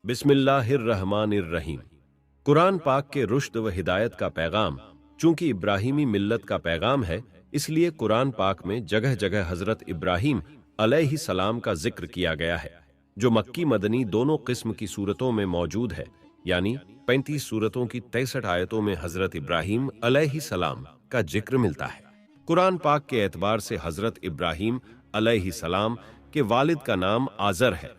बिस्मिल्लाहिर्रहमानिर्रहीम। कुरान पाक के रुश्द व हिदायत का पैगाम चूंकि इब्राहीमी मिल्लत का पैगाम है, इसलिए कुरान पाक में जगह जगह हजरत इब्राहीम अलैहिस्सलाम का जिक्र किया गया है, जो मक्की मदनी दोनों किस्म की सूरतों में मौजूद है। यानी 35 सूरतों की 63 आयतों में हजरत इब्राहीम अलैहिस्सलाम का जिक्र मिलता है। कुरान पाक के एतबार से हजरत इब्राहीम अलैहिस्सलाम के वालिद का नाम आजर है।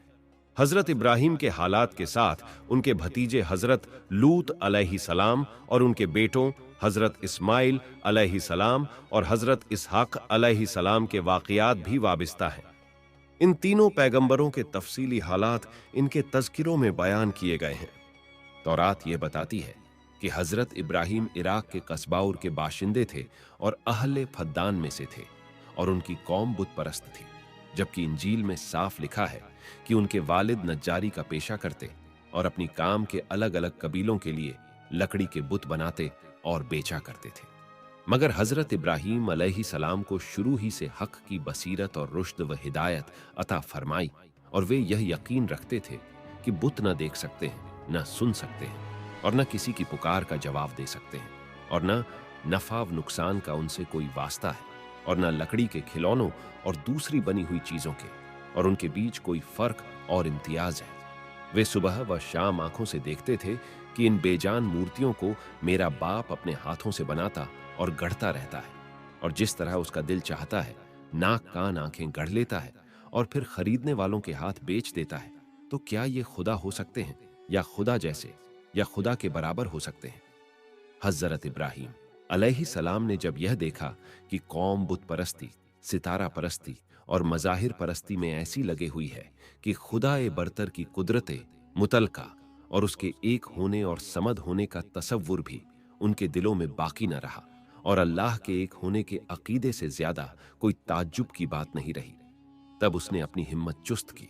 हजरत इब्राहीम के हालात के साथ उनके भतीजे हजरत लूत अलैहिस्सलाम और उनके बेटों हजरत इस्माइल अलैहिस्सलाम और हजरत इसहाक अलैहिस्सलाम के वाक़ियात भी वाबिस्ता हैं। इन तीनों पैगंबरों के तफसीली हालात इनके तज़किरों में बयान किए गए हैं। तौरात ये बताती है कि हजरत इब्राहीम इराक के कस्बाउर के बाशिंदे थे और अहले फद्दान में से थे और उनकी कौम बुत परस्त थी, जबकि इंजील में साफ लिखा है कि उनके वालिद नज्जारी का पेशा करते और अपनी काम के अलग अलग कबीलों के लिए लकड़ी के बुत बनाते और बेचा करते थे। मगर हजरत इब्राहीम अलैहिस्सलाम को शुरू ही से हक की बसीरत और रुश्द व हिदायत अता फरमाई और वे यह यकीन रखते थे कि बुत न देख सकते हैं, न सुन सकते हैं और न किसी की पुकार का जवाब दे सकते हैं और न नफा व नुकसान का उनसे कोई वास्ता है और न लकड़ी के खिलौनों और दूसरी बनी हुई चीजों के, और उनके बीच कोई फर्क और इम्तियाज है। वे सुबह व शाम आंखों से देखते थे कि इन बेजान मूर्तियों को मेरा बाप अपने हाथों से बनाता और गढ़ता रहता है, और जिस तरह उसका दिल चाहता है नाक कान आंखें गढ़ लेता है और फिर खरीदने वालों के हाथ बेच देता है। तो क्या ये खुदा हो सकते हैं, या खुदा जैसे, या खुदा के बराबर हो सकते हैं? हजरत इब्राहीम अलैहिस्सलाम ने जब यह देखा कि कौम बुत परस्ती, सितारा परस्ती और मज़ाहिर परस्ती में ऐसी लगे हुई है कि खुदा ए बरतर की कुदरत मुतलका और उसके एक होने और समद होने का तसव्वुर भी उनके दिलों में बाकी न रहा, और अल्लाह के एक होने के अकीदे से ज्यादा कोई ताज्जुब की बात नहीं रही, तब उसने अपनी हिम्मत चुस्त की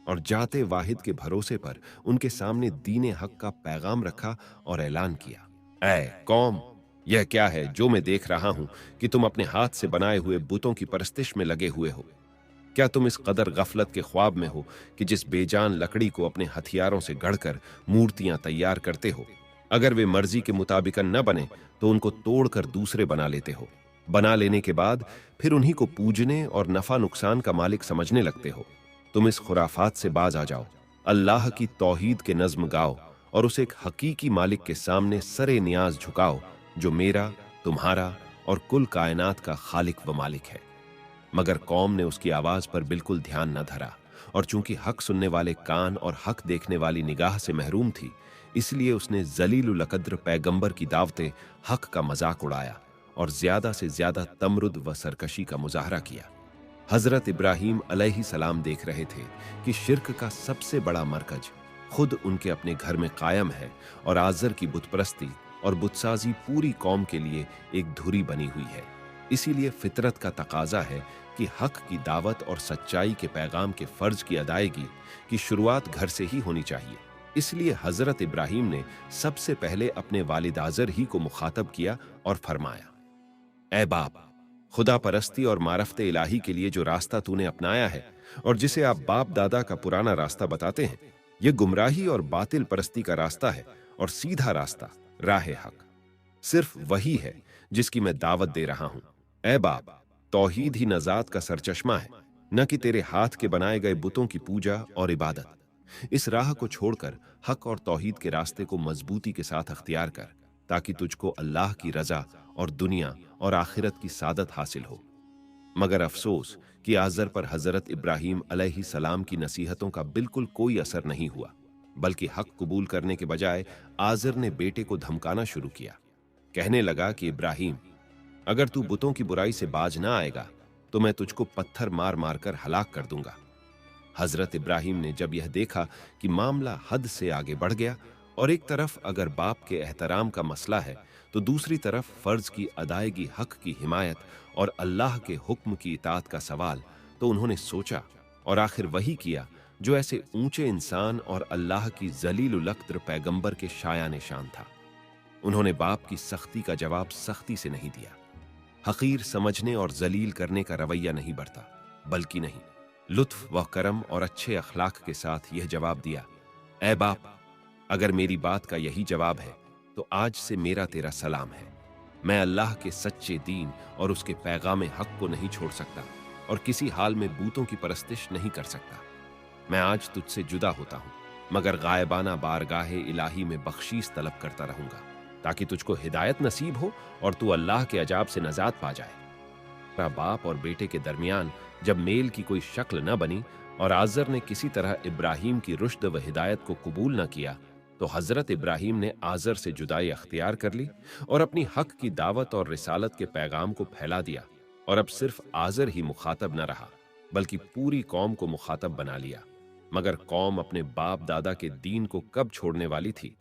और जाते वाहिद के भरोसे पर उनके सामने दीन हक का पैगाम रखा और ऐलान किया, ऐ कौम, यह क्या है जो मैं देख रहा हूं कि तुम अपने हाथ से बनाए हुए बुतों की परस्तिश में लगे हुए हो? क्या तुम इस कदर गफलत के ख्वाब में हो कि जिस बेजान लकड़ी को अपने हथियारों से गढ़कर मूर्तियां तैयार करते हो, अगर वे मर्जी के मुताबिक न बने तो उनको तोड़कर दूसरे बना लेते हो। बना लेने के बाद फिर उन्हीं को पूजने और नफा नुकसान का मालिक समझने लगते हो। तुम इस खुराफात से बाज आ जाओ, अल्लाह की तौहीद के नज्म गाओ और उसे एक हकीकी मालिक के सामने सरे नियाज झुकाओ, जो मेरा, तुम्हारा और कुल कायनात का खालिक व मालिक है। मगर कौम ने उसकी आवाज पर बिल्कुल ध्यान न धरा, और चूंकि हक सुनने वाले कान और हक देखने वाली निगाह से महरूम थी, इसलिए उसने जलीलुल कद्र पैगंबर की दावते हक का मजाक उड़ाया और ज्यादा से ज्यादा तमरुद व सरकशी का मुजाहरा किया। हजरत इब्राहीम अलैहिस्सलाम देख रहे थे कि शिर्क का सबसे बड़ा मरकज खुद उनके अपने घर में कायम है, और आजर की बुतपरस्ती और बुतसाजी पूरी कौम के लिए एक धुरी बनी हुई है। इसीलिए फितरत का तकाजा है कि हक की दावत और सच्चाई के पैगाम के फर्ज की अदायगी की शुरुआत घर से ही होनी चाहिए। इसलिए हजरत इब्राहीम ने सबसे पहले अपने वालिद आजर ही को मुखातब किया और फरमाया, ऐ बाप, खुदा परस्ती और मारफत इलाही के लिए जो रास्ता तूने अपनाया है और जिसे आप बाप दादा का पुराना रास्ता बताते हैं, यह गुमराही और बातिल परस्ती का रास्ता है, और सीधा रास्ता राह हक सिर्फ वही है जिसकी मैं दावत दे रहा हूं। ऐ बाप, तौहीद ही नजात का सरचश्मा है, न कि तेरे हाथ के बनाए गए बुतों की पूजा और इबादत। इस राह को छोड़कर हक और तौहीद के रास्ते को मजबूती के साथ अख्तियार कर, ताकि तुझको अल्लाह की रजा और दुनिया और आखिरत की सादत हासिल हो। मगर अफसोस कि आजर पर हजरत इब्राहीम अलैहिस्सलाम की नसीहतों का बिल्कुल कोई असर नहीं हुआ, बल्कि हक कबूल करने के बजाय आजर ने बेटे को धमकाना शुरू किया। कहने लगा कि इब्राहीम, अगर तू बुतों की बुराई से बाज ना आएगा तो मैं तुझको पत्थर मार मार कर हलाक कर दूंगा। हजरत इब्राहीम ने जब यह देखा कि मामला हद से आगे बढ़ गया, और एक तरफ अगर बाप के एहतराम का मसला है तो दूसरी तरफ फर्ज की अदायगी, हक की हिमायत और अल्लाह के हुक्म की इताअत का सवाल, तो उन्होंने सोचा और आखिर वही किया जो ऐसे ऊंचे इंसान और अल्लाह की जलीलुल क़द्र पैगंबर के शाया निशान था। उन्होंने बाप की सख्ती का जवाब सख्ती से नहीं दिया, हकीर समझने और जलील करने का रवैया नहीं बरता, बल्कि नहीं, लुत्फ व करम और अच्छे अखलाक के साथ यह जवाब दिया, ए बाप, अगर मेरी बात का यही जवाब है तो आज से मेरा तेरा सलाम है। मैं अल्लाह के सच्चे दीन और उसके पैगाम हक को नहीं छोड़ सकता और किसी हाल में बूतों की परस्तिश नहीं कर सकता। मैं आज तुझसे जुदा होता हूँ, मगर गायबाना बारगाहे इलाही में बख्शीश तलब करता रहूंगा ताकि तुझको हिदायत नसीब हो और तू अल्लाह के अजाब से नजात पा जाए। मेरा बाप और बेटे के दरमियान जब मेल की कोई शक्ल न बनी और आज़र ने किसी तरह इब्राहिम की रुश्द व हिदायत को कबूल न किया, तो हजरत इब्राहिम ने आज़र से जुदाई अख्तियार कर ली और अपनी हक की दावत और रिसालत के पैगाम को फैला दिया। और अब सिर्फ आज़र ही मुखातब न रहा, बल्कि पूरी कौम को मुखातब बना लिया। मगर कौम अपने बाप दादा के दीन को कब छोड़ने वाली थी?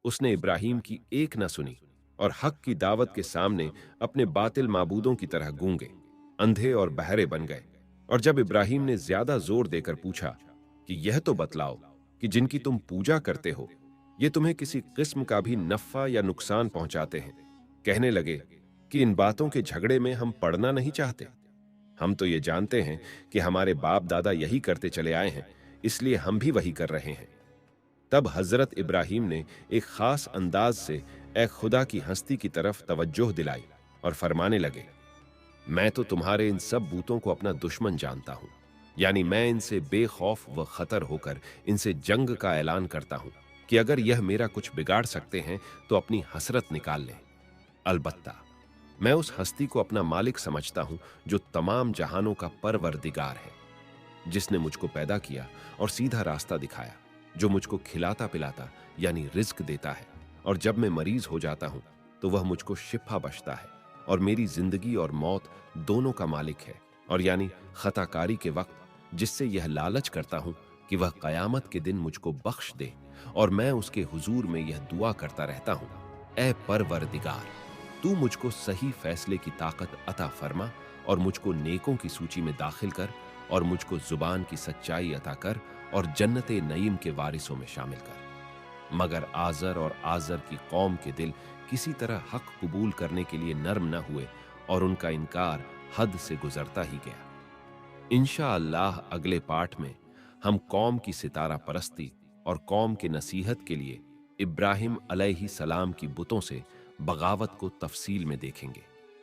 उसने इब्राहिम की एक न सुनी और हक की दावत के सामने अपने बातिल माबूदों की तरह गूंगे, अंधे और बहरे बन गए। और जब इब्राहिम ने ज्यादा जोर देकर पूछा कि यह तो बतलाओ कि जिनकी तुम पूजा करते हो ये तुम्हें किसी किस्म का भी नफा या नुकसान पहुंचाते हैं, कहने लगे कि इन बातों के झगड़े में हम पड़ना नहीं चाहते। हम तो ये जानते हैं कि हमारे बाप दादा यही करते चले आए हैं, इसलिए हम भी वही कर रहे हैं। तब हजरत इब्राहिम ने एक खास अंदाज से ए खुदा की हस्ती की तरफ तवज्जोह दिलाई और फरमाने लगे, मैं तो तुम्हारे इन सब बूतों को अपना दुश्मन जानता हूं, यानी मैं इनसे बेखौफ व खतर होकर इनसे जंग का ऐलान करता हूं कि अगर यह मेरा कुछ बिगाड़ सकते हैं तो अपनी हसरत निकाल लें। अलबत्ता मैं उस हस्ती को अपना मालिक समझता हूं जो तमाम जहानों का परवरदिगार है, जिसने मुझको पैदा किया और सीधा रास्ता दिखाया, जो मुझको खिलाता पिलाता यानी रिज्क देता है, और जब मैं मरीज हो जाता हूं तो वह मुझको शिफा बख्शता है, और मेरी जिंदगी और मौत दोनों का मालिक है, और यानी खताकारी के वक्त जिससे यह लालच करता हूं कि वह कयामत के दिन मुझको बख्श दे, और मैं उसके हुजूर में यह दुआ करता रहता हूं, ए परवरदिगार, तू मुझको सही फैसले की ताकत अता फरमा और मुझको नेकों की सूची में दाखिल कर और मुझको जुबान की सच्चाई अता कर और जन्नते नईम के वारिसों में शामिल कर। मगर आज़र और आज़र की कौम के दिल किसी तरह हक कबूल करने के लिए नर्म न हुए और उनका इनकार हद से गुजरता ही गया। इंशाअल्लाह अगले पाठ में हम कौम की सितारा परस्ती और कौम के नसीहत के लिए इब्राहिम अलैहि सलाम की बुतों से बगावत को तफसील में देखेंगे।